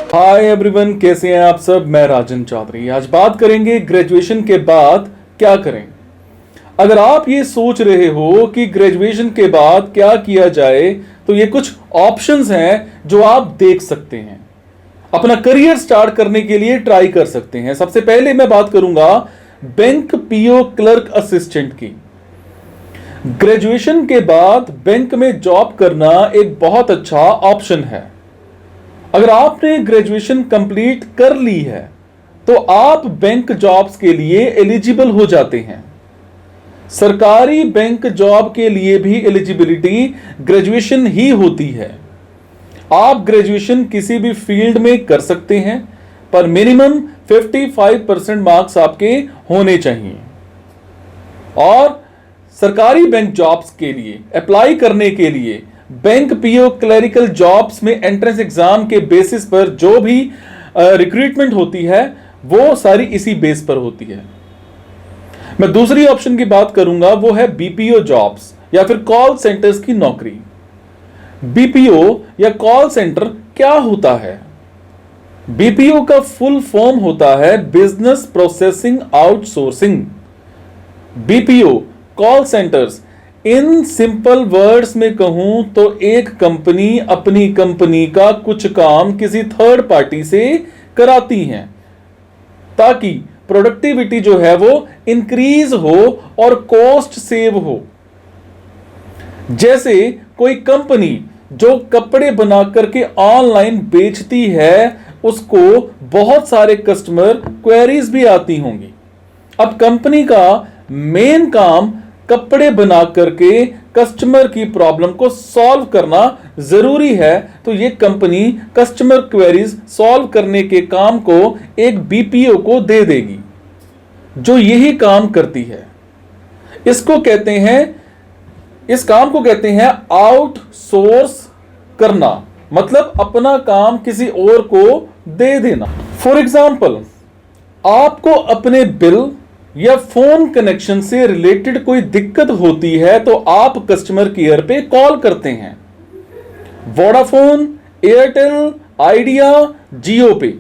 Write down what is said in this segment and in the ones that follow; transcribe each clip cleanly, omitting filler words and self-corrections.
Hi everyone, कैसे हैं आप सब। मैं राजन चौधरी। आज बात करेंगे ग्रेजुएशन के बाद क्या करें। अगर आप ये सोच रहे हो कि ग्रेजुएशन के बाद क्या किया जाए, तो ये कुछ ऑप्शंस हैं जो आप देख सकते हैं, अपना करियर स्टार्ट करने के लिए ट्राई कर सकते हैं। सबसे पहले मैं बात करूंगा बैंक पीओ क्लर्क असिस्टेंट की। ग्रेजुएशन के बाद बैंक में जॉब करना एक बहुत अच्छा ऑप्शन है। अगर आपने ग्रेजुएशन कंप्लीट कर ली है तो आप बैंक जॉब्स के लिए एलिजिबल हो जाते हैं। सरकारी बैंक जॉब के लिए भी एलिजिबिलिटी ग्रेजुएशन ही होती है। आप ग्रेजुएशन किसी भी फील्ड में कर सकते हैं, पर मिनिमम 55% मार्क्स आपके होने चाहिए। और सरकारी बैंक जॉब्स के लिए अप्लाई करने के लिए बैंक पीओ क्लरिकल जॉब्स में एंट्रेंस एग्जाम के बेसिस पर जो भी रिक्रूटमेंट होती है वो सारी इसी बेस पर होती है। मैं दूसरी ऑप्शन की बात करूंगा, वो है बीपीओ जॉब्स या फिर कॉल सेंटर्स की नौकरी। बीपीओ या कॉल सेंटर क्या होता है? बीपीओ का फुल फॉर्म होता है business processing outsourcing. BPO call centres, in simple words में कहूं तो एक कंपनी अपनी कंपनी का कुछ काम किसी थर्ड पार्टी से कराती हैं ताकि प्रोडक्टिविटी जो है वो इंक्रीज हो और कॉस्ट सेव हो। जैसे कोई कंपनी जो कपड़े बना करके ऑनलाइन बेचती है, उसको बहुत सारे कस्टमर क्वेरीज भी आती होंगी। अब कंपनी का मेन काम कपड़े बना करके कस्टमर की प्रॉब्लम को सॉल्व करना जरूरी है, तो ये कंपनी कस्टमर क्वेरीज सॉल्व करने के काम को एक बीपीओ को दे देगी जो यही काम करती है। इसको कहते हैं, इस काम को कहते हैं आउटसोर्स करना, मतलब अपना काम किसी और को दे देना। फॉर एग्जाम्पल, आपको अपने बिल या फोन कनेक्शन से रिलेटेड कोई दिक्कत होती है तो आप कस्टमर केयर पे कॉल करते हैं। वोडाफोन, एयरटेल, आइडिया, जियो पे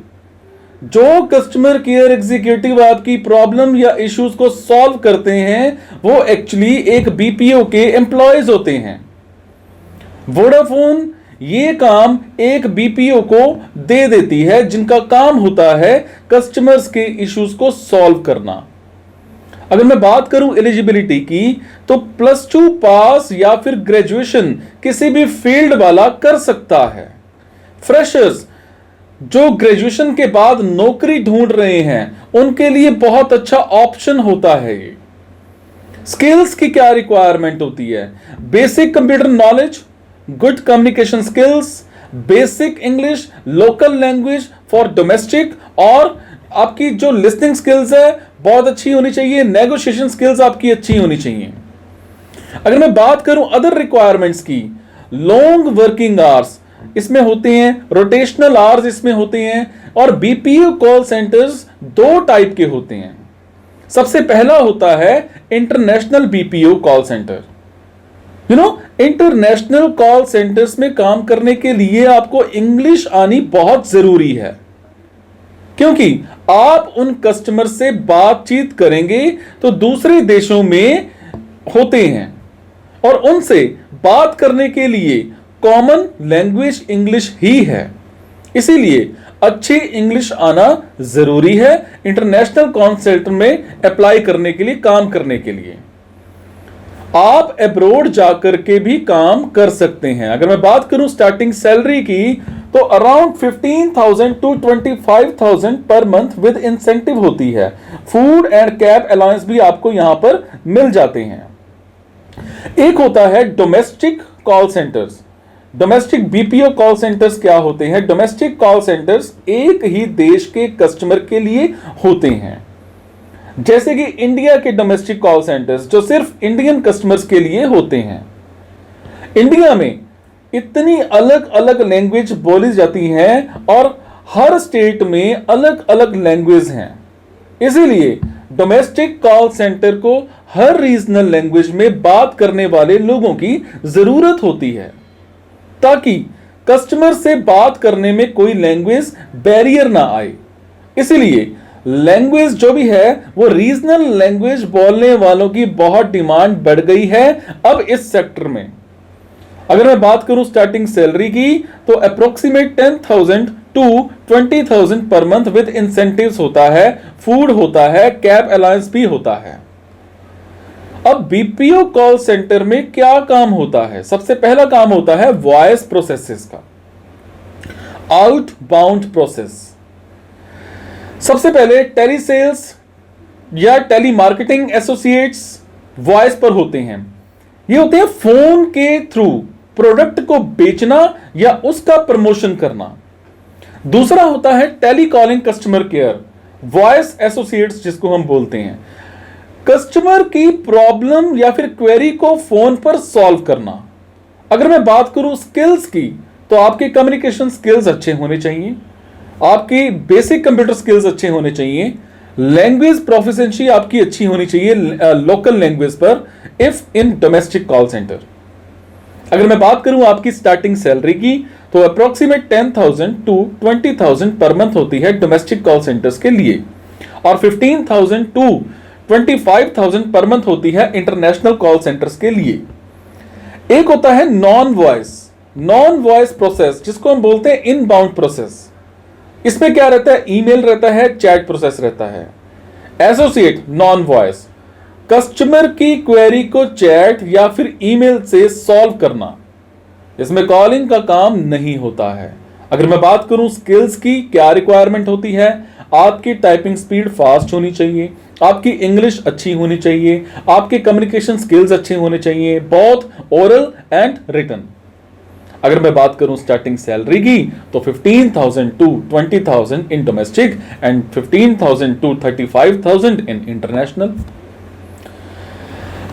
जो कस्टमर केयर एग्जीक्यूटिव आपकी प्रॉब्लम या इश्यूज को सॉल्व करते हैं वो एक्चुअली एक बीपीओ के एम्प्लॉयज होते हैं। वोडाफोन ये काम एक बीपीओ को दे देती है जिनका काम होता है कस्टमर्स के इश्यूज को सॉल्व करना। अगर मैं बात करूं एलिजिबिलिटी की, तो +2 पास या फिर ग्रेजुएशन किसी भी फील्ड वाला कर सकता है। फ्रेशर्स जो ग्रेजुएशन के बाद नौकरी ढूंढ रहे हैं उनके लिए बहुत अच्छा ऑप्शन होता है ये। स्किल्स की क्या रिक्वायरमेंट होती है? Basic computer knowledge, good communication skills, basic English, local language for domestic, और आपकी जो लिसनिंग स्किल्स है बहुत अच्छी होनी चाहिए। नेगोशिएशन स्किल्स आपकी अच्छी होनी चाहिए। अगर मैं बात करूं अदर रिक्वायरमेंट्स की, लॉन्ग वर्किंग आवर्स इसमें होते हैं, रोटेशनल आवर्स इसमें होते हैं। और बीपीओ कॉल सेंटर्स दो टाइप के होते हैं। सबसे पहला होता है international BPO call centre. International call centres में काम करने के लिए आपको इंग्लिश आनी बहुत जरूरी है, क्योंकि आप उन कस्टमर से बातचीत करेंगे तो दूसरे देशों में होते हैं और उनसे बात करने के लिए कॉमन लैंग्वेज इंग्लिश ही है। इसीलिए अच्छी इंग्लिश आना जरूरी है इंटरनेशनल कॉल सेंटर में अप्लाई करने के लिए, काम करने के लिए। आप अब्रॉड जाकर के भी काम कर सकते हैं। अगर मैं बात करूं स्टार्टिंग सैलरी की, तो around 15,000 to 25,000 per month with incentive होती है। फूड एंड कैब अलाउंस भी आपको यहां पर मिल जाते हैं। एक होता है domestic call centres. Domestic BPO call centres क्या होते हैं? डोमेस्टिक कॉल सेंटर्स एक ही देश के कस्टमर के लिए होते हैं, जैसे कि इंडिया के डोमेस्टिक कॉल सेंटर्स जो सिर्फ इंडियन कस्टमर्स के लिए होते हैं। इंडिया में इतनी अलग अलग लैंग्वेज बोली जाती हैं और हर स्टेट में अलग अलग लैंग्वेज हैं। इसीलिए डोमेस्टिक कॉल सेंटर को हर रीजनल लैंग्वेज में बात करने वाले लोगों की जरूरत होती है, ताकि कस्टमर से बात करने में कोई लैंग्वेज बैरियर ना आए। इसीलिए लैंग्वेज जो भी है वो रीजनल लैंग्वेज बोलने वालों की बहुत डिमांड बढ़ गई है अब इस सेक्टर में। अगर मैं बात करूं स्टार्टिंग सैलरी की तो approximate 10,000 to 20,000 per month with incentives होता है, फूड होता है, कैब अलाउंस भी होता है। अब बीपीओ कॉल सेंटर में क्या काम होता है? सबसे पहला काम होता है वॉइस प्रोसेसेस का, आउटबाउंड प्रोसेस। सबसे पहले टेली सेल्स या टेली मार्केटिंग एसोसिएट्स वॉइस पर होते हैं। ये होते हैं फोन के थ्रू प्रोडक्ट को बेचना या उसका प्रमोशन करना। दूसरा होता है telecalling customer care, voice associates जिसको हम बोलते हैं। कस्टमर की प्रॉब्लम या फिर क्वेरी को फोन पर सॉल्व करना। अगर मैं बात करूं स्किल्स की तो आपके कम्युनिकेशन स्किल्स अच्छे होने चाहिए, आपकी बेसिक कंप्यूटर स्किल्स अच्छे होने चाहिए, लैंग्वेज प्रोफिशिएंसी आपकी अच्छी होनी चाहिए लोकल लैंग्वेज पर if in domestic call centre. अगर मैं बात करूं आपकी स्टार्टिंग सैलरी की तो अप्रोक्सीमेट 10,000 टू 20,000 पर मंथ होती है डोमेस्टिक कॉल सेंटर्स के लिए, और 15,000 टू 25,000 पर मंथ होती है इंटरनेशनल कॉल सेंटर्स के लिए। एक होता है नॉन वॉइस प्रोसेस जिसको हम बोलते हैं इनबाउंड प्रोसेस। इसमें क्या रहता है? ईमेल रहता है, चैट प्रोसेस रहता है। एसोसिएट नॉन वॉइस, कस्टमर की क्वेरी को चैट या फिर ईमेल से सॉल्व करना, इसमें कॉलिंग का काम नहीं होता है। अगर मैं बात करूं स्किल्स की, क्या रिक्वायरमेंट होती है? आपकी टाइपिंग स्पीड फास्ट होनी चाहिए, आपकी इंग्लिश अच्छी होनी चाहिए, आपके कम्युनिकेशन स्किल्स अच्छे होने चाहिए, बोथ ओरल एंड रिटन। अगर मैं बात करूं स्टार्टिंग सैलरी की तो 15,000 to 20,000 in domestic and 15,000 to 35,000 in international.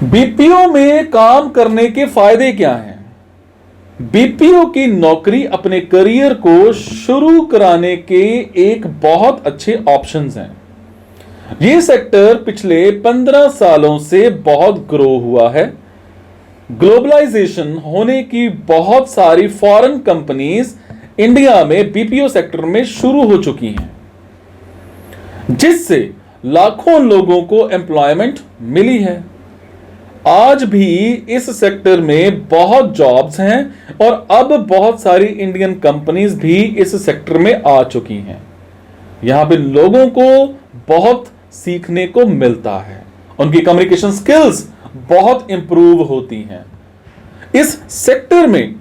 BPO में काम करने के फायदे क्या हैं? बीपीओ की नौकरी अपने करियर को शुरू कराने के एक बहुत अच्छे ऑप्शंस हैं। यह सेक्टर पिछले 15 सालों से बहुत ग्रो हुआ है। ग्लोबलाइजेशन होने की बहुत सारी फॉरेन कंपनीज इंडिया में बीपीओ सेक्टर में शुरू हो चुकी हैं, जिससे लाखों लोगों को एम्प्लॉयमेंट मिली है। आज भी इस सेक्टर में बहुत जॉब्स हैं और अब बहुत सारी इंडियन कंपनीज भी इस सेक्टर में आ चुकी हैं। यहां पे लोगों को बहुत सीखने को मिलता है, उनकी कम्युनिकेशन स्किल्स बहुत इंप्रूव होती हैं। इस सेक्टर में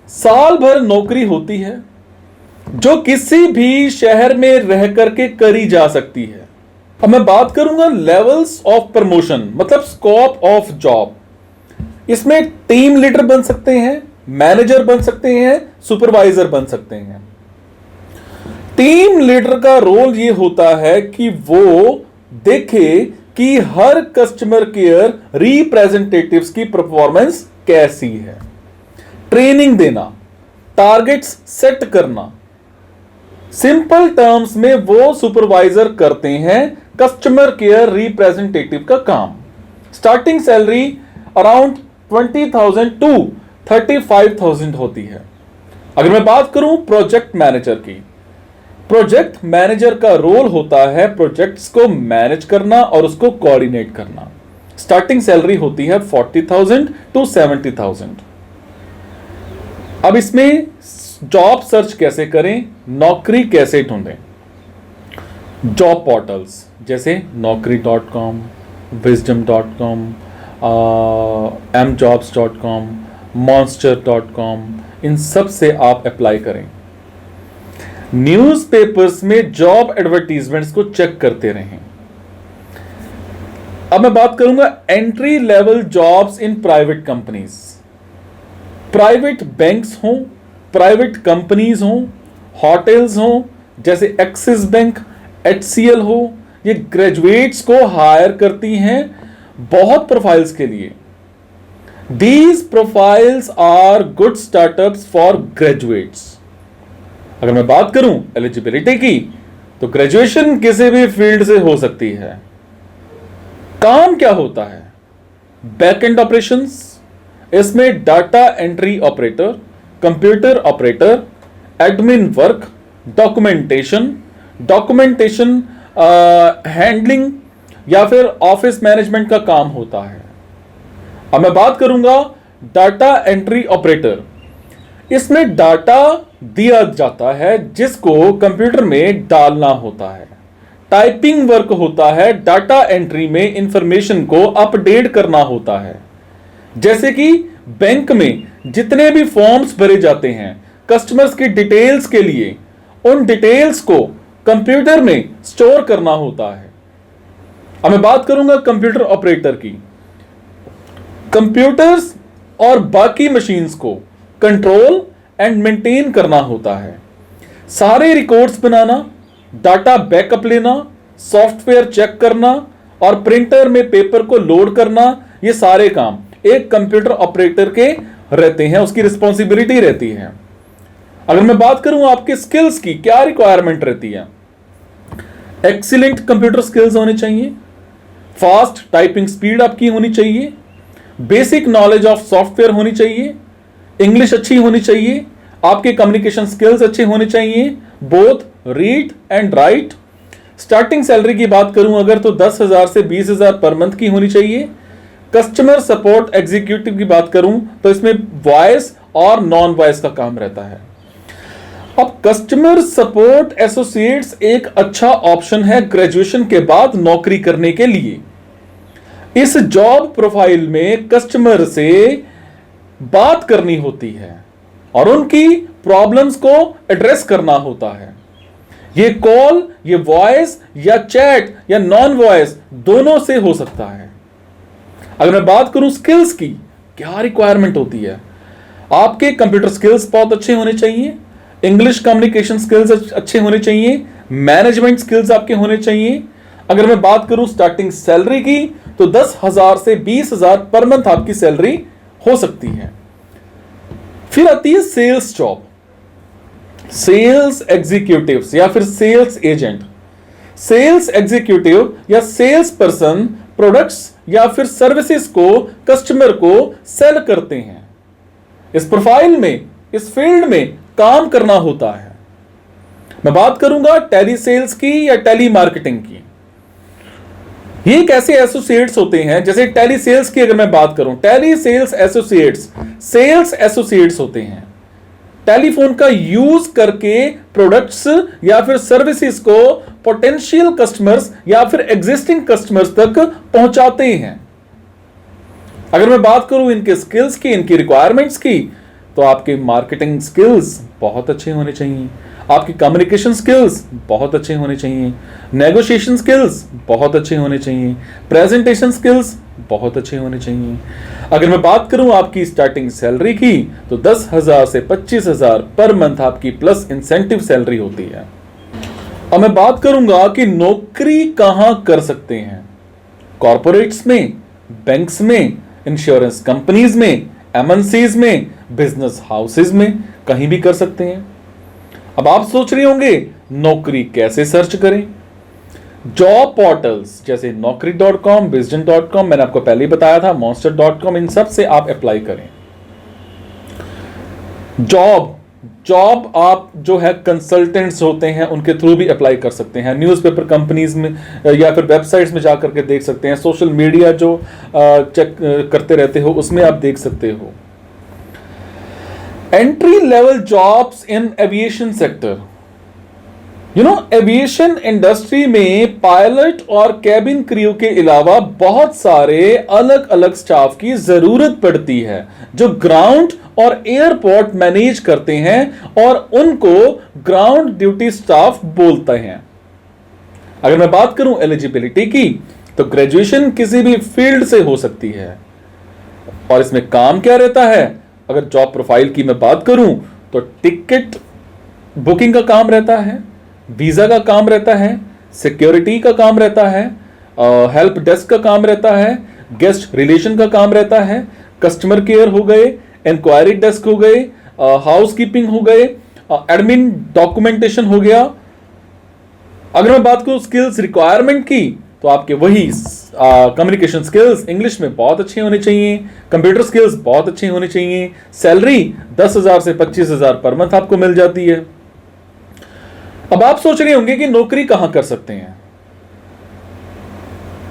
साल भर नौकरी होती है जो किसी भी शहर में रह करके करी जा सकती है। अब मैं बात करूंगा लेवल्स ऑफ प्रमोशन, मतलब स्कोप ऑफ जॉब। इसमें टीम लीडर बन सकते हैं, मैनेजर बन सकते हैं, सुपरवाइजर बन सकते हैं। टीम लीडर का रोल यह होता है कि वो देखे कि हर कस्टमर केयर रिप्रेजेंटेटिव्स की परफॉर्मेंस कैसी है, ट्रेनिंग देना, टारगेट्स सेट करना। सिंपल टर्म्स में वो सुपरवाइजर करते हैं कस्टमर केयर रिप्रेजेंटेटिव का काम। स्टार्टिंग सैलरी अराउंड 20,000 टू 35,000 होती है। अगर मैं बात करूं प्रोजेक्ट मैनेजर की, प्रोजेक्ट मैनेजर का रोल होता है प्रोजेक्ट्स को मैनेज करना और उसको कोऑर्डिनेट करना। स्टार्टिंग सैलरी होती है 40,000 टू 70,000। अब इसमें जॉब सर्च कैसे करें, नौकरी कैसे ढूंढें? जॉब पोर्टल्स जैसे naukri.com, wisdom.com, mjobs.com, monster.com, इन सब से आप अप्लाई करें। न्यूज़पेपर्स में जॉब एडवर्टीजमेंट्स को चेक करते रहें। अब मैं बात करूंगा entry level jobs in private companies. Private banks हों, प्राइवेट कंपनीज हों, होटल्स हों जैसे एक्सिस बैंक, HCL हो, ये ग्रेजुएट्स को हायर करती हैं बहुत प्रोफाइल्स के लिए। These profiles are good startups for graduates. अगर मैं बात करूं एलिजिबिलिटी की तो ग्रेजुएशन किसी भी फील्ड से हो सकती है। काम क्या होता है? बैक एंड ऑपरेशंस, इसमें data entry operator, computer operator, admin work, documentation handling या फिर ऑफिस मैनेजमेंट का काम होता है। अब मैं बात करूंगा डाटा एंट्री ऑपरेटर। इसमें डाटा दिया जाता है जिसको कंप्यूटर में डालना होता है। टाइपिंग वर्क होता है, डाटा एंट्री में इंफॉर्मेशन को अपडेट करना होता है। जैसे कि बैंक में जितने भी फॉर्म्स भरे जाते हैं कस्टमर्स की डिटेल्स के लिए, उन डिटेल्स को कंप्यूटर में स्टोर करना होता है। अब मैं बात करूंगा कंप्यूटर ऑपरेटर की। कंप्यूटर्स और बाकी मशीन्स को कंट्रोल एंड मेंटेन करना होता है। सारे रिकॉर्ड्स बनाना, डाटा बैकअप लेना, सॉफ्टवेयर चेक करना और प्रिंटर में पेपर को लोड करना, ये सारे काम एक कंप्यूटर ऑपरेटर के रहते हैं, उसकी रिस्पॉन्सिबिलिटी रहती है। अगर मैं बात करूं आपके स्किल्स की, क्या रिक्वायरमेंट रहती है? एक्सीलेंट कंप्यूटर स्किल्स होने चाहिए, फास्ट टाइपिंग स्पीड आपकी होनी चाहिए, बेसिक नॉलेज ऑफ सॉफ्टवेयर होनी चाहिए, इंग्लिश अच्छी होनी चाहिए, आपके कम्युनिकेशन स्किल्स अच्छे होने चाहिए, both read and right. Starting salary की बात करूं अगर तो 10,000 से 20,000 पर मंथ की होनी चाहिए। कस्टमर सपोर्ट एग्जीक्यूटिव की बात करूं तो इसमें वॉइस और नॉन वॉइस का काम रहता है। अब कस्टमर सपोर्ट एसोसिएट्स एक अच्छा ऑप्शन है ग्रेजुएशन के बाद नौकरी करने के लिए। इस जॉब प्रोफाइल में कस्टमर से बात करनी होती है और उनकी प्रॉब्लम्स को एड्रेस करना होता है। ये कॉल, ये वॉइस या चैट या नॉन वॉइस दोनों से हो सकता है। अगर मैं बात करूं स्किल्स की, क्या रिक्वायरमेंट होती है? आपके कंप्यूटर स्किल्स बहुत अच्छे होने चाहिए, इंग्लिश कम्युनिकेशन स्किल्स अच्छे होने चाहिए, मैनेजमेंट स्किल्स आपके होने चाहिए। अगर मैं बात करूं स्टार्टिंग सैलरी की तो 10,000 से 20,000 पर मंथ आपकी सैलरी हो सकती है। फिर आती है सेल्स जॉब, सेल्स एग्जीक्यूटिव्स या फिर सेल्स एजेंट। सेल्स एग्जीक्यूटिव या सेल्स पर्सन प्रोडक्ट्स या फिर सर्विसेज को कस्टमर को सेल करते हैं। इस प्रोफाइल में, इस फील्ड में काम करना होता है। मैं बात करूंगा टेली सेल्स की या टेली मार्केटिंग की। ये कैसे एसोसिएट्स होते हैं? जैसे टेली सेल्स की अगर मैं बात करूं, telesales associates sales associates होते हैं। टेलीफोन का यूज करके प्रोडक्ट्स या फिर सर्विसेज को पोटेंशियल कस्टमर्स या फिर एग्जिस्टिंग कस्टमर्स तक पहुंचाते हैं। अगर मैं बात करूं इनके स्किल्स की, इनकी रिक्वायरमेंट्स की, तो आपके मार्केटिंग स्किल्स बहुत अच्छे होने चाहिए, आपकी कम्युनिकेशन स्किल्स बहुत अच्छे होने चाहिए, नेगोशिएशन स्किल्स बहुत अच्छे होने चाहिए, प्रेजेंटेशन स्किल्स बहुत अच्छे होने चाहिए। अगर मैं बात करूं आपकी स्टार्टिंग सैलरी की तो 10,000 से 25,000 पर मंथ आपकी प्लस इंसेंटिव सैलरी होती है। अब मैं बात करूंगा कि नौकरी कहां कर सकते हैं। कॉर्पोरेट्स में, बैंक्स में, इंश्योरेंस कंपनीज में, एमएनसीज में, बिजनेस हाउसेज में, कहीं भी कर सकते हैं। अब आप सोच रहे होंगे नौकरी कैसे सर्च करें? जॉब पोर्टल्स जैसे naukri.com, bizden.com, मैंने आपको पहले ही बताया था, monster.com, इन सब से आप अप्लाई करें। जॉब आप जो है कंसल्टेंट्स होते हैं उनके थ्रू भी अप्लाई कर सकते हैं। न्यूज़पेपर कंपनीज में या फिर वेबसाइट्स में जाकर के देख सकते हैं। सोशल मीडिया जो चेक करते रहते हो उसमें आप देख सकते हो। Entry level jobs in aviation sector. Aviation industry में पायलट और कैबिन क्रू के अलावा बहुत सारे अलग अलग स्टाफ की जरूरत पड़ती है जो ग्राउंड और एयरपोर्ट मैनेज करते हैं और उनको ग्राउंड ड्यूटी स्टाफ बोलते हैं। अगर मैं बात करूं एलिजिबिलिटी की तो ग्रेजुएशन किसी भी फील्ड से हो सकती है। और इसमें काम क्या रहता है? अगर जॉब प्रोफाइल की मैं बात करूं तो टिकट बुकिंग का काम रहता है, वीजा का काम रहता है, सिक्योरिटी का काम रहता है, हेल्प डेस्क का काम रहता है, गेस्ट रिलेशन का काम रहता है, कस्टमर केयर हो गए, इंक्वायरी डेस्क हो गए, हाउस कीपिंग हो गए, एडमिन डॉक्यूमेंटेशन हो गया। अगर मैं बात करूं स्किल्स रिक्वायरमेंट की तो आपके वही कम्युनिकेशन स्किल्स इंग्लिश में बहुत अच्छे होने चाहिए, कंप्यूटर स्किल्स बहुत अच्छे होने चाहिए। सैलरी 10,000 से 25,000 पर मंथ आपको मिल जाती है। अब आप सोच रहे होंगे कि नौकरी कहां कर सकते हैं।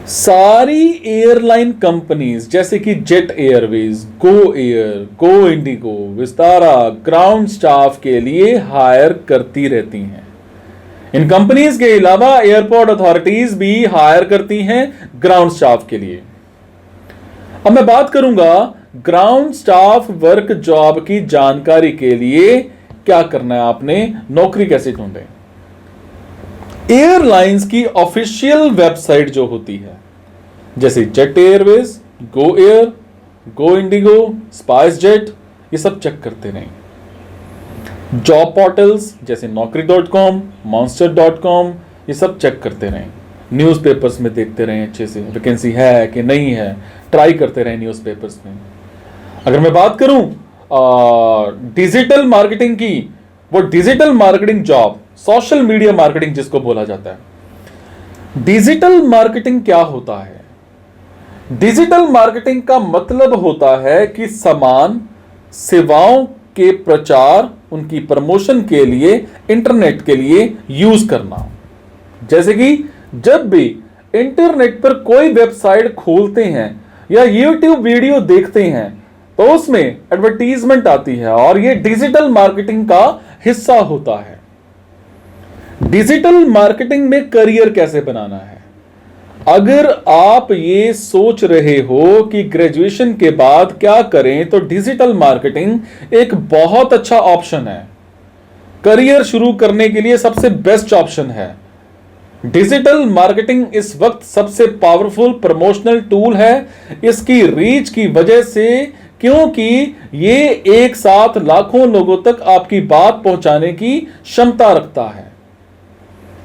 सारी एयरलाइन कंपनीज जैसे कि जेट एयरवेज, गो एयर, गो इंडिगो, विस्तारा ग्राउंड स्टाफ के लिए हायर करती रहती हैं। इन कंपनीज के अलावा एयरपोर्ट अथॉरिटीज भी हायर करती हैं ग्राउंड स्टाफ के लिए। अब मैं बात करूंगा ग्राउंड स्टाफ वर्क जॉब की जानकारी के लिए क्या करना है, आपने नौकरी कैसे ढूंढे। एयरलाइंस की ऑफिशियल वेबसाइट जो होती है, जैसे जेट एयरवेज, गो एयर, गो इंडिगो, स्पाइस जेट, ये सब चेक करते रहें। जॉब पोर्टल्स जैसे naukri.com, monster.com, ये सब चेक करते रहें। न्यूज़पेपर्स में देखते रहें अच्छे से वैकेंसी है कि नहीं है, ट्राई करते रहें न्यूज़पेपर्स में। अगर मैं बात करूं डिजिटल मार्केटिंग की, वो digital marketing job, social media marketing जिसको बोला जाता है। डिजिटल मार्केटिंग क्या होता है? डिजिटल मार्केटिंग का मतलब होता है कि सामान, सेवाओं के प्रचार, उनकी प्रमोशन के लिए इंटरनेट के लिए यूज करना। जैसे कि जब भी इंटरनेट पर कोई वेबसाइट खोलते हैं या यूट्यूब वीडियो देखते हैं तो उसमें एडवर्टीजमेंट आती है और यह डिजिटल मार्केटिंग का हिस्सा होता है। डिजिटल मार्केटिंग में करियर कैसे बनाना है? अगर आप ये सोच रहे हो कि ग्रेजुएशन के बाद क्या करें, तो डिजिटल मार्केटिंग एक बहुत अच्छा ऑप्शन है। करियर शुरू करने के लिए सबसे बेस्ट ऑप्शन है। डिजिटल मार्केटिंग इस वक्त सबसे पावरफुल प्रमोशनल टूल है इसकी रीच की वजह से, क्योंकि ये एक साथ लाखों लोगों तक आपकी बात पहुंचाने की क्षमता रखता है।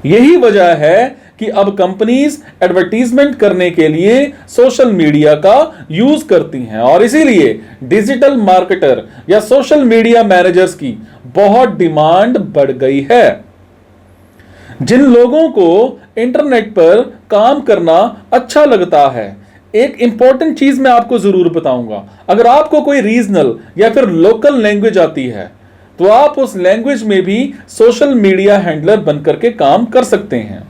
यही वजह है कि अब कंपनीज एडवर्टीजमेंट करने के लिए सोशल मीडिया का यूज करती हैं और इसीलिए डिजिटल मार्केटर या सोशल मीडिया मैनेजर्स की बहुत डिमांड बढ़ गई है। जिन लोगों को इंटरनेट पर काम करना अच्छा लगता है, एक इंपॉर्टेंट चीज मैं आपको जरूर बताऊंगा। अगर आपको कोई रीजनल या फिर लोकल लैंग्वेज आती है तो आप उस लैंग्वेज में भी सोशल मीडिया हैंडलर बनकर के काम कर सकते हैं,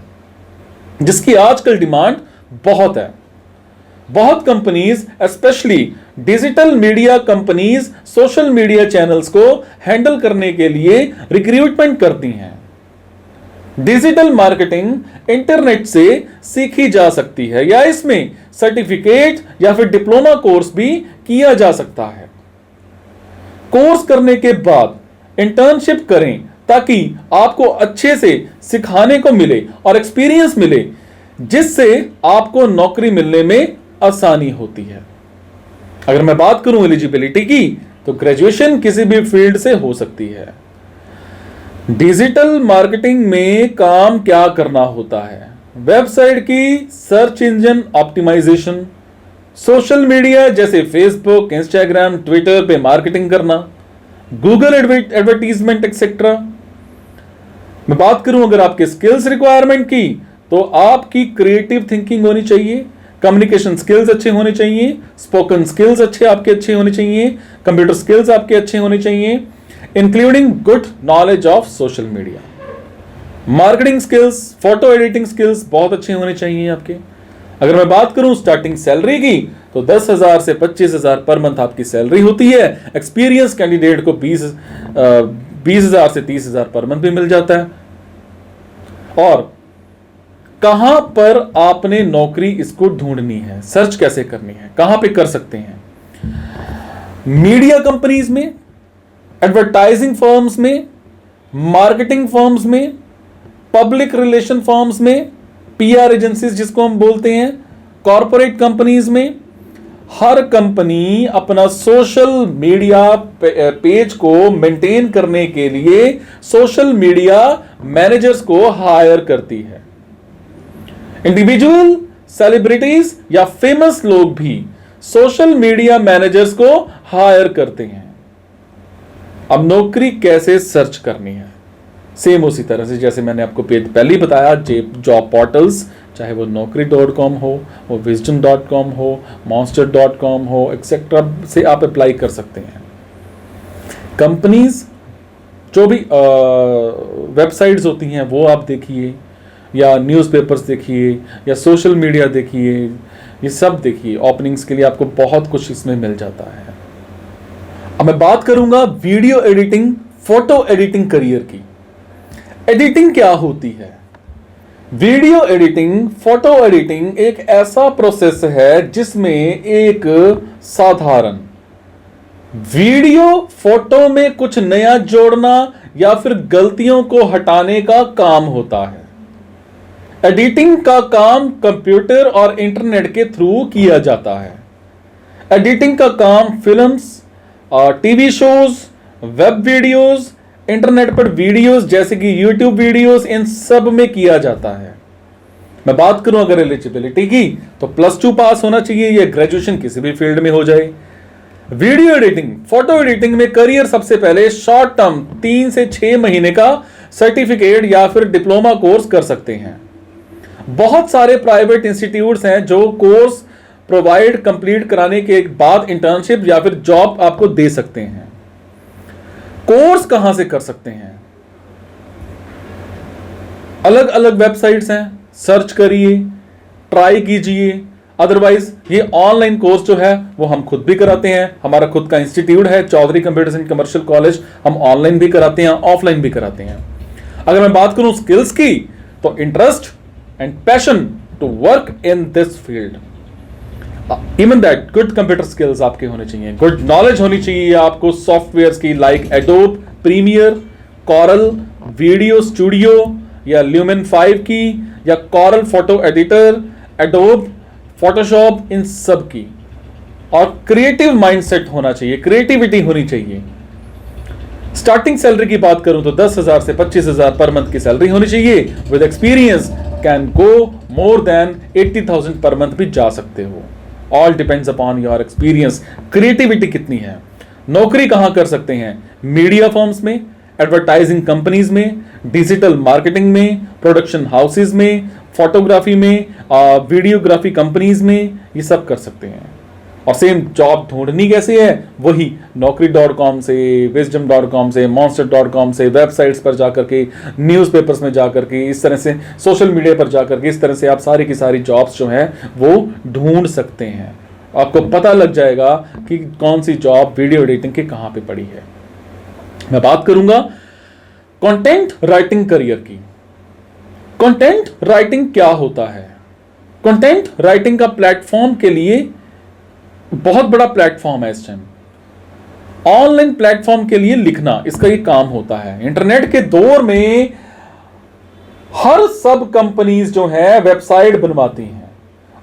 जिसकी आजकल डिमांड बहुत है। बहुत companies, specially digital media companies, social media channels को हैंडल करने के लिए रिक्रूटमेंट करती हैं। डिजिटल मार्केटिंग इंटरनेट से सीखी जा सकती है या इसमें सर्टिफिकेट या फिर डिप्लोमा कोर्स भी किया जा सकता है। कोर्स करने के बाद इंटर्नशिप करें ताकि आपको अच्छे से सिखाने को मिले और एक्सपीरियंस मिले, जिससे आपको नौकरी मिलने में आसानी होती है। अगर मैं बात करूं एलिजिबिलिटी की, तो ग्रेजुएशन किसी भी फील्ड से हो सकती है। डिजिटल मार्केटिंग में काम क्या करना होता है? वेबसाइट की search engine optimisation, social media जैसे फेसबुक, इंस्टाग्राम, ट्विटर पे मार्केटिंग करना, गूगल एडवर्टीजमेंट एक्सेट्रा। मैं बात करूं अगर आपके स्किल्स रिक्वायरमेंट की, तो आपकी क्रिएटिव थिंकिंग होनी चाहिए, कम्युनिकेशन स्किल्स अच्छे होने चाहिए, स्पोकन स्किल्स अच्छे होने चाहिए, कंप्यूटर स्किल्स आपके अच्छे होने चाहिए, including good knowledge of social media, marketing skills, photo editing skills बहुत अच्छे होने चाहिए आपके। अगर मैं बात करूं स्टार्टिंग सैलरी की, तो 10,000 से 25,000 पर मंथ आपकी सैलरी होती है। एक्सपीरियंस कैंडिडेट को 20,000 से 30,000 पर मंथ भी मिल जाता है। और कहां पर आपने नौकरी इसको ढूंढनी है, सर्च कैसे करनी है, कहां पे कर सकते हैं? मीडिया कंपनीज में, एडवर्टाइजिंग फर्म्स में, मार्केटिंग फर्म्स में, पब्लिक रिलेशन फर्म्स में, पीआर एजेंसीज जिसको हम बोलते हैं, कॉर्पोरेट कंपनीज में। हर कंपनी अपना सोशल मीडिया पेज को मेंटेन करने के लिए सोशल मीडिया मैनेजर्स को हायर करती है। इंडिविजुअल सेलिब्रिटीज या फेमस लोग भी सोशल मीडिया मैनेजर्स को हायर करते हैं। अब नौकरी कैसे सर्च करनी है? सेम उसी तरह से जैसे मैंने आपको पहले ही बताया, जॉब पोर्टल्स चाहे वो naukri.com हो, वो wisdom.com हो, monster.com हो, एक्सेट्रा से आप अप्लाई कर सकते हैं। कंपनीज जो भी वेबसाइट्स होती हैं वो आप देखिए, या न्यूज़पेपर्स देखिए, या सोशल मीडिया देखिए, ये सब देखिए। ओपनिंग्स के लिए आपको बहुत कुछ इसमें मिल जाता है। अब मैं बात करूंगा video editing, photo editing career की। एडिटिंग क्या होती है? वीडियो एडिटिंग, फोटो एडिटिंग एक ऐसा प्रोसेस है जिसमें एक साधारण वीडियो फोटो में कुछ नया जोड़ना या फिर गलतियों को हटाने का काम होता है। एडिटिंग का काम कंप्यूटर और इंटरनेट के थ्रू किया जाता है। एडिटिंग का काम films, TV shows, web videos, internet पर वीडियोस जैसे कि यूट्यूब वीडियोस, इन सब में किया जाता है। मैं बात करूं अगर एलिजिबिलिटी की, तो +2 पास होना चाहिए या ग्रेजुएशन किसी भी फील्ड में हो जाए। वीडियो एडिटिंग, फोटो एडिटिंग में करियर सबसे पहले शॉर्ट टर्म 3 से 6 महीने का सर्टिफिकेट या फिर डिप्लोमा कोर्स कर सकते हैं। बहुत सारे प्राइवेट इंस्टीट्यूट्स हैं जो कोर्स प्रोवाइड कंप्लीट कराने के बाद इंटर्नशिप या फिर जॉब आपको दे सकते हैं। कोर्स कहां से कर सकते हैं? अलग अलग वेबसाइट्स हैं, सर्च करिए, ट्राई कीजिए। अदरवाइज ये ऑनलाइन कोर्स जो है वो हम खुद भी कराते हैं। हमारा खुद का इंस्टीट्यूट है Chaudhary computers and commercial college. हम ऑनलाइन भी कराते हैं, ऑफलाइन भी कराते हैं। अगर मैं बात करूं स्किल्स की, तो interest and passion to work in this field, even that good computer skills आपके होने चाहिए, गुड नॉलेज होनी चाहिए आपको सॉफ्टवेयर्स की, like Adobe Premiere, Corel video studio या ल्यूमेन 5 की, या Corel photo editor, Adobe Photoshop, इन सब की। और क्रिएटिव माइंडसेट होना चाहिए, क्रिएटिविटी होनी चाहिए। स्टार्टिंग सैलरी की बात करूं तो 10,000 से 25,000 पर मंथ की सैलरी होनी चाहिए। With experience can go more than 80,000 per month भी जा सकते हो। All depends upon your experience. Creativity कितनी है। नौकरी कहां कर सकते हैं? मीडिया फर्म्स में, एडवर्टाइजिंग कंपनीज में, डिजिटल मार्केटिंग में, प्रोडक्शन हाउसेज में, फोटोग्राफी में, वीडियोग्राफी कंपनीज में, ये सब कर सकते हैं। और सेम जॉब ढूंढनी कैसे है? वही naukri.com से, wisdom.com से, monster.com से, वेबसाइट्स पर जाकर के, न्यूज़पेपर्स में जाकर के, इस तरह से सोशल मीडिया पर जाकर के, इस तरह से आप सारी की सारी जॉब्स जो हैं वो ढूंढ सकते हैं। आपको पता लग जाएगा कि कौन सी जॉब वीडियो एडिटिंग की कहाँ पे पड़ी है। मैं बात करूंगा कंटेंट राइटिंग करियर की। कंटेंट राइटिंग क्या होता है? कंटेंट राइटिंग का प्लेटफॉर्म के लिए बहुत बड़ा प्लेटफॉर्म है इस टाइम। ऑनलाइन प्लेटफॉर्म के लिए लिखना, इसका ये काम होता है। इंटरनेट के दौर में हर सब कंपनीज जो है वेबसाइट बनवाती हैं।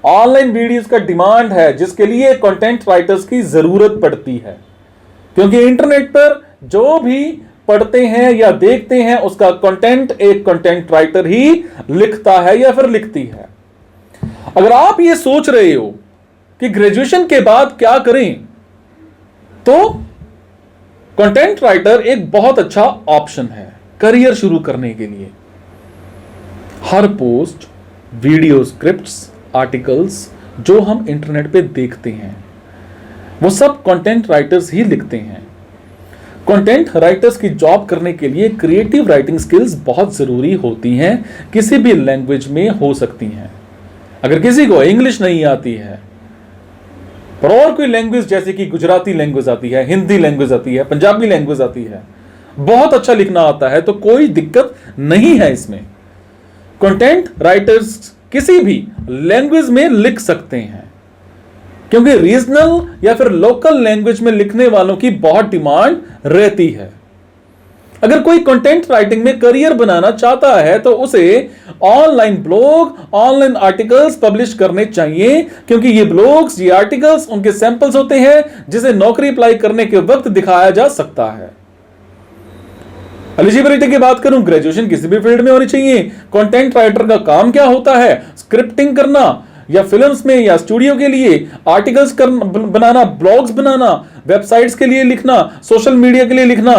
ऑनलाइन वीडियोस का डिमांड है जिसके लिए कंटेंट राइटर्स की जरूरत पड़ती है, क्योंकि इंटरनेट पर जो भी पढ़ते हैं या देखते हैं उसका कंटेंट एक कंटेंट राइटर ही लिखता है या फिर लिखती है। अगर आप ये सोच रहे हो कि ग्रेजुएशन के बाद क्या करें, तो कंटेंट राइटर एक बहुत अच्छा ऑप्शन है करियर शुरू करने के लिए। हर पोस्ट, वीडियो स्क्रिप्ट्स, आर्टिकल्स जो हम इंटरनेट पे देखते हैं वो सब कंटेंट राइटर्स ही लिखते हैं। कंटेंट राइटर्स की जॉब करने के लिए क्रिएटिव राइटिंग स्किल्स बहुत जरूरी होती हैं। किसी भी लैंग्वेज में हो सकती हैं। अगर किसी को इंग्लिश नहीं आती है पर और कोई लैंग्वेज जैसे कि गुजराती लैंग्वेज आती है, हिंदी लैंग्वेज आती है, पंजाबी लैंग्वेज आती है, बहुत अच्छा लिखना आता है, तो कोई दिक्कत नहीं है इसमें। कंटेंट राइटर्स किसी भी लैंग्वेज में लिख सकते हैं, क्योंकि रीजनल या फिर लोकल लैंग्वेज में लिखने वालों की बहुत डिमांड रहती है। अगर कोई कंटेंट राइटिंग में करियर बनाना चाहता है तो उसे online blog, online articles publish करने चाहिए, क्योंकि ये ब्लॉग्स, ये आर्टिकल्स उनके सैंपल्स होते हैं जिसे नौकरी अप्लाई करने के वक्त दिखाया जा सकता है। एलिजिबिलिटी की बात करूं, ग्रेजुएशन किसी भी फील्ड में होनी चाहिए। कंटेंट राइटर का काम क्या होता है? स्क्रिप्टिंग करना, या फिल्म्स में या स्टूडियो के लिए आर्टिकल्स बनाना, ब्लॉग्स बनाना, वेबसाइट्स के लिए लिखना, सोशल मीडिया के लिए लिखना,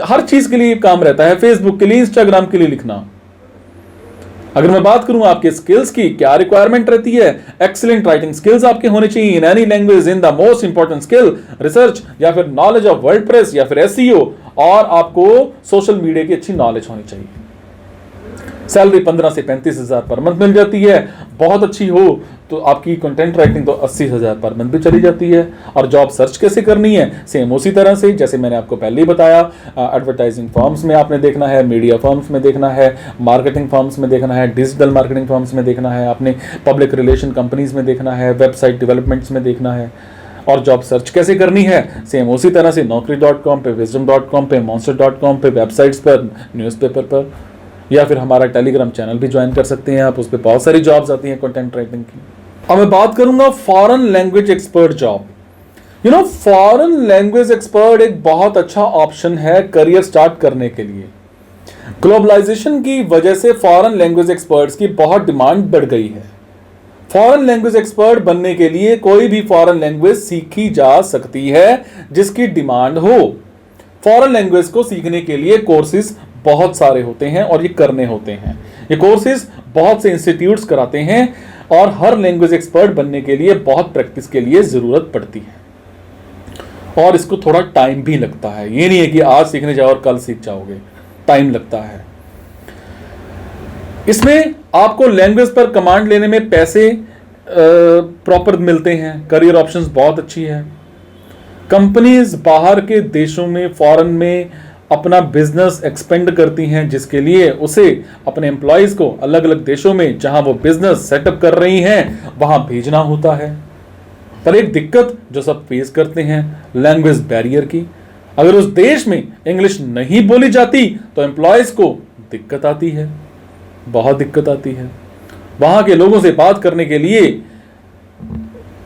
हर चीज के लिए काम रहता है। फेसबुक के लिए, इंस्टाग्राम के लिए लिखना। अगर मैं बात करूं आपके स्किल्स की, क्या रिक्वायरमेंट रहती है? एक्सीलेंट राइटिंग स्किल्स आपके होने चाहिए in any language, in the most important skill research, या फिर नॉलेज ऑफ वर्डप्रेस, या फिर एसईओ, और आपको सोशल मीडिया की अच्छी नॉलेज होनी चाहिए। सैलरी 15 से 35,000 पर मंथ मिल जाती है। बहुत अच्छी हो तो आपकी कंटेंट राइटिंग तो 80,000 पर मंथ भी चली जाती है। और जॉब सर्च कैसे करनी है? सेम उसी तरह से जैसे मैंने आपको पहले ही बताया, एडवर्टाइजिंग फर्म्स में आपने देखना है, मीडिया फर्म्स में देखना है, मार्केटिंग फर्म्स में देखना है, डिजिटल मार्केटिंग फर्म्स में देखना है, आपने पब्लिक रिलेशन कंपनीज में देखना है, वेबसाइट डेवलपमेंट्स में देखना है। और जॉब सर्च कैसे करनी है? सेम उसी तरह से naukri.com पे, wisdom.com पे, monster.com पे, वेबसाइट्स पर, न्यूज़पेपर पर, या फिर हमारा टेलीग्राम चैनल भी ज्वाइन कर सकते हैं आप। उस पर बहुत सारी जॉब्स आती हैं कंटेंट राइटिंग की। अब मैं बात करूंगा foreign language expert job. Foreign language expert एक बहुत अच्छा ऑप्शन है करियर स्टार्ट करने के लिए। ग्लोबलाइजेशन की वजह से फॉरेन लैंग्वेज एक्सपर्ट्स की बहुत डिमांड बढ़ गई है। फॉरेन लैंग्वेज एक्सपर्ट बनने के लिए कोई भी फॉरेन लैंग्वेज सीखी जा सकती है जिसकी डिमांड हो। फॉरेन लैंग्वेज को सीखने के लिए कोर्सेज बहुत सारे होते हैं और ये करने होते हैं। ये कोर्सेज बहुत से इंस्टीट्यूट्स कराते हैं और हर लैंग्वेज एक्सपर्ट बनने के लिए बहुत प्रैक्टिस के लिए जरूरत पड़ती है और इसको थोड़ा टाइम भी लगता है। ये नहीं है कि आज सीखने जाओ और कल सीख जाओगे, टाइम लगता है। इसमें आपको लैंग्वेज पर कमांड लेने में पैसे प्रॉपर मिलते हैं। करियर ऑप्शंस बहुत अच्छी है। कंपनीज बाहर के देशों में, फॉरेन में अपना बिजनेस एक्सपेंड करती हैं, जिसके लिए उसे अपने एम्प्लॉयज को अलग अलग देशों में जहां वो बिजनेस सेटअप कर रही हैं वहां भेजना होता है। पर एक दिक्कत जो सब फेस करते हैं, लैंग्वेज बैरियर की। अगर उस देश में इंग्लिश नहीं बोली जाती तो एम्प्लॉयज को दिक्कत आती है, बहुत दिक्कत आती है। वहां के लोगों से बात करने के लिए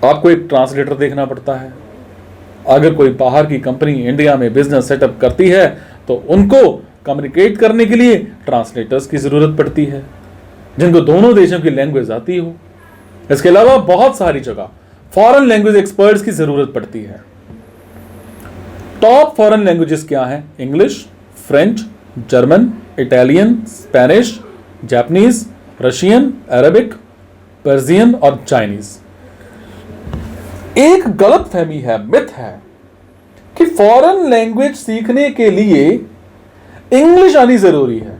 आपको एक ट्रांसलेटर देखना पड़ता है। अगर कोई बाहर की कंपनी इंडिया में बिजनेस सेटअप करती है तो उनको कम्युनिकेट करने के लिए ट्रांसलेटर्स की जरूरत पड़ती है जिनको दोनों देशों की लैंग्वेज आती हो। इसके अलावा बहुत सारी जगह फॉरेन लैंग्वेज एक्सपर्ट्स की जरूरत पड़ती है। टॉप फॉरेन लैंग्वेजेस क्या हैं? English, French, German, Italian, Spanish, Japanese, Russian, Arabic, Persian और चाइनीज। एक गलतफहमी है, मिथ है कि फॉरेन लैंग्वेज सीखने के लिए इंग्लिश आनी जरूरी है।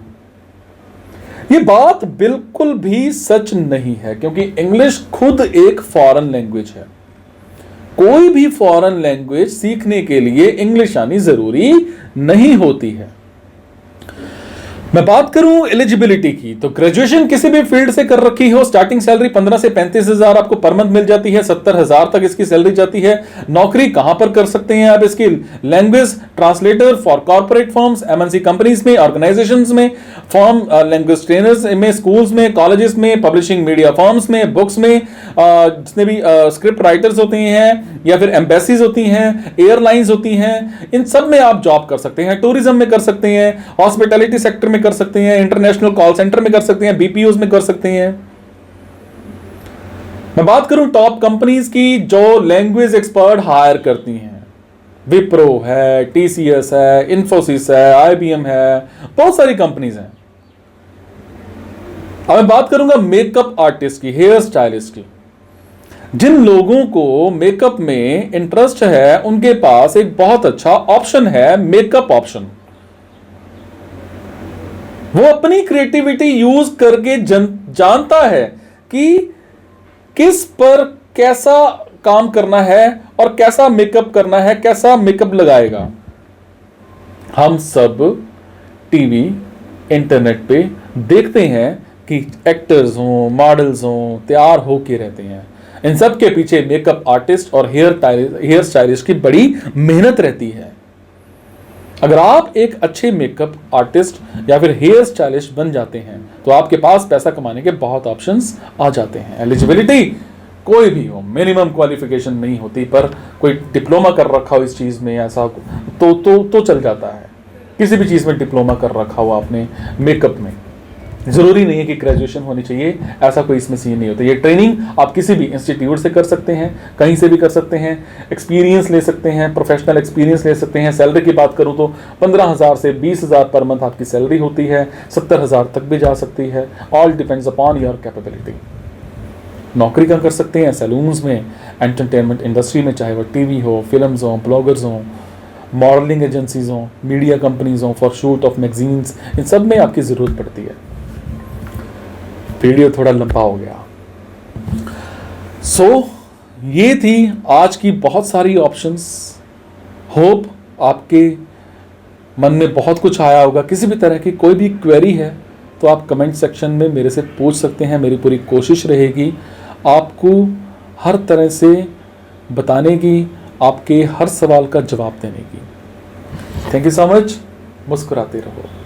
यह बात बिल्कुल भी सच नहीं है, क्योंकि इंग्लिश खुद एक फॉरेन लैंग्वेज है। कोई भी फॉरेन लैंग्वेज सीखने के लिए इंग्लिश आनी जरूरी नहीं होती है। मैं बात करूं एलिजिबिलिटी की, तो ग्रेजुएशन किसी भी फील्ड से कर रखी हो, स्टार्टिंग सैलरी 15 से 35,000 आपको पर मंथ मिल जाती है, 70,000 तक इसकी सैलरी जाती है। नौकरी कहां पर कर सकते हैं आप इसकी? Language translator for corporate firms, MNC companies में, ऑर्गेनाइजेशंस में, फॉर्म लैंग्वेज ट्रेनर्स में, स्कूल्स में, कॉलेजेस में, पब्लिशिंग मीडिया फर्म्स में, बुक्स में, जितने भी स्क्रिप्ट राइटर्स होते हैं या फिर एम्बेसीज होती हैं, एयरलाइंस होती हैं, इन सब में आप जॉब कर सकते हैं। टूरिज्म में कर सकते हैं, हॉस्पिटैलिटी सेक्टर में कर सकते हैं, इंटरनेशनल कॉल सेंटर में कर सकते हैं, बीपीओज में कर सकते हैं। मैं बात करूं टॉप कंपनीज की जो लैंग्वेज एक्सपर्ट हायर करती हैं, विप्रो है, टीसीएस है, इन्फोसिस है, आईबीएम है, बहुत सारी कंपनीज हैं। अब मैं बात करूंगा मेकअप आर्टिस्ट की, हेयर स्टाइलिस्ट की। जिन लोगों को मेकअप में इंटरेस्ट है उनके पास एक बहुत अच्छा ऑप्शन है, मेकअप ऑप्शन। वो अपनी क्रिएटिविटी यूज करके जानता है कि किस पर कैसा काम करना है और कैसा मेकअप करना है, कैसा मेकअप लगाएगा। हम सब टीवी, इंटरनेट पे देखते हैं कि एक्टर्स हों, मॉडल्स हों, तैयार होके रहते हैं। इन सब के पीछे मेकअप आर्टिस्ट और हेयर स्टाइलिस्ट की बड़ी मेहनत रहती है। अगर आप एक अच्छे मेकअप आर्टिस्ट या फिर हेयर स्टाइलिस्ट बन जाते हैं तो आपके पास पैसा कमाने के बहुत ऑप्शंस आ जाते हैं। एलिजिबिलिटी कोई भी हो, मिनिमम क्वालिफिकेशन नहीं होती, पर कोई डिप्लोमा कर रखा हो इस चीज में ऐसा तो चल जाता है। किसी भी चीज में डिप्लोमा कर रखा हो आपने मेकअप में जरूरी नहीं है कि ग्रेजुएशन होनी चाहिए, ऐसा कोई इसमें सीन नहीं होता। ये ट्रेनिंग आप किसी भी इंस्टीट्यूट से कर सकते हैं, कहीं से भी कर सकते हैं, एक्सपीरियंस ले सकते हैं, प्रोफेशनल एक्सपीरियंस ले सकते हैं। सैलरी की बात करूं तो 15,000 से 20,000 पर मंथ आपकी सैलरी होती है, 70,000 तक भी जा सकती है। All depends upon your capability. नौकरी कहाँ कर सकते हैं? सैलून्स में, एंटरटेनमेंट इंडस्ट्री में, चाहे वो टीवी हो, फिल्म्स हो, ब्लॉगर्स हों, मॉडलिंग एजेंसीज हों, मीडिया कंपनीज हों, फॉर शूट ऑफ मैगजीन्स, इन सब में आपकी ज़रूरत पड़ती है। वीडियो थोड़ा लंबा हो गया। ये थी आज की बहुत सारी ऑप्शंस। होप आपके मन में बहुत कुछ आया होगा। किसी भी तरह की कोई भी क्वेरी है तो आप कमेंट सेक्शन में मेरे से पूछ सकते हैं। मेरी पूरी कोशिश रहेगी आपको हर तरह से बताने की, आपके हर सवाल का जवाब देने की। Thank you so much. मुस्कुराते रहो।